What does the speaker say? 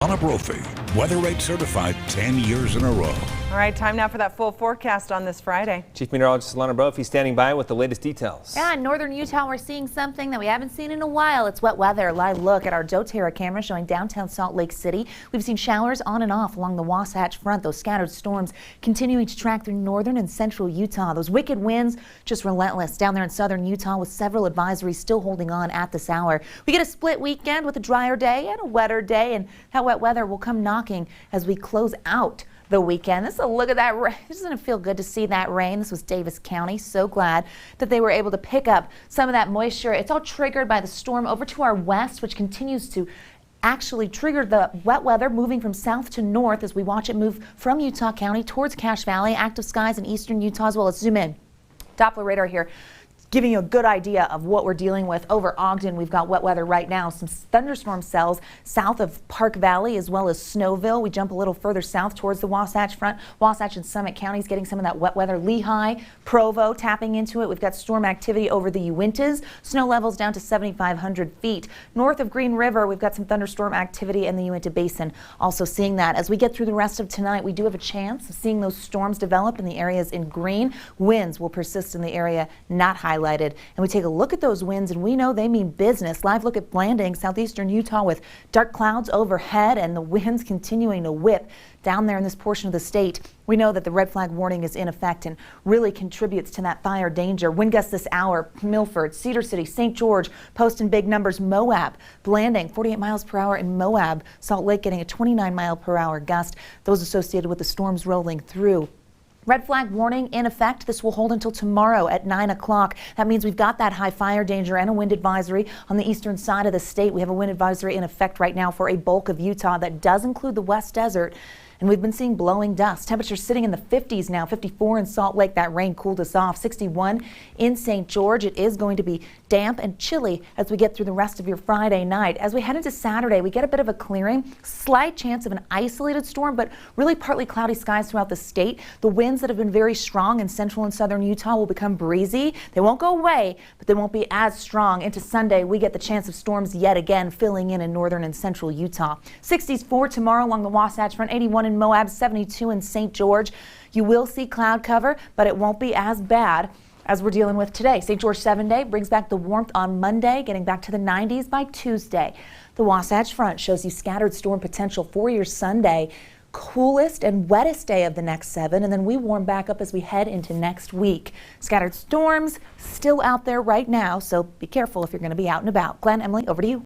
Donna Brophy, Weather Rate certified 10 years in a row. All right, time now for that full forecast on this Friday. Chief Meteorologist Donna Brophy standing by with the latest details. Yeah, in northern Utah, we're seeing something that we haven't seen in a while. It's wet weather. Live look at our doTERRA camera showing downtown Salt Lake City. We've seen showers on and off along the Wasatch Front. Those scattered storms continuing to track through northern and central Utah. Those wicked winds just relentless down there in southern Utah, with several advisories still holding on at this hour. We get a split weekend with a drier day and a wetter day, and that wet weather will come knocking as we close out the weekend. This is a look at that rain. Doesn't it feel good to see that rain? This was Davis County. So glad that they were able to pick up some of that moisture. It's all triggered by the storm over to our west, which continues to actually trigger the wet weather moving from south to north as we watch it move from Utah County towards Cache Valley. Active skies in eastern Utah as well. Let's zoom in. Doppler radar here, giving you a good idea of what we're dealing with. Over Ogden, we've got wet weather right now. Some thunderstorm cells south of Park Valley as well as Snowville. We jump a little further south towards the Wasatch Front. Wasatch and Summit counties getting some of that wet weather. Lehigh, Provo tapping into it. We've got storm activity over the Uintas. Snow levels down to 7,500 feet. North of Green River, we've got some thunderstorm activity in the Uinta Basin. Also seeing that as we get through the rest of tonight, we do have a chance of seeing those storms develop in the areas in green. Winds will persist in the area not highlighted. And we take a look at those winds and we know they mean business. Live look at Blanding, southeastern Utah, with dark clouds overhead and the winds continuing to whip down there in this portion of the state. We know that the red flag warning is in effect and really contributes to that fire danger. Wind gusts this hour: Milford, Cedar City, St. George, posting big numbers. Moab, Blanding, 48 miles per hour in Moab. Salt Lake getting a 29 mile per hour gust. Those associated with the storms rolling through. Red flag warning in effect. This will hold until tomorrow at 9 o'clock. That means we've got that high fire danger and a wind advisory on the eastern side of the state. We have a wind advisory in effect right now for a bulk of Utah that does include the West Desert. And we've been seeing blowing dust. Temperatures sitting in the 50s now, 54 in Salt Lake. That rain cooled us off. 61 in St. George. It is going to be damp and chilly as we get through the rest of your Friday night. As we head into Saturday, we get a bit of a clearing. Slight chance of an isolated storm, but really partly cloudy skies throughout the state. The winds that have been very strong in central and southern Utah will become breezy. They won't go away, but they won't be as strong. Into Sunday, we get the chance of storms yet again filling in northern and central Utah. 60s for tomorrow along the Wasatch Front. 81 in Moab, 72 in St. George. You will see cloud cover, but it won't be as bad as we're dealing with today. St. George 7-day brings back the warmth on Monday, getting back to the 90s by Tuesday. The Wasatch Front shows you scattered storm potential for your Sunday. Coolest and wettest day of the next 7, and then we warm back up as we head into next week. Scattered storms still out there right now, so be careful if you're going to be out and about. Glenn, Emily, over to you.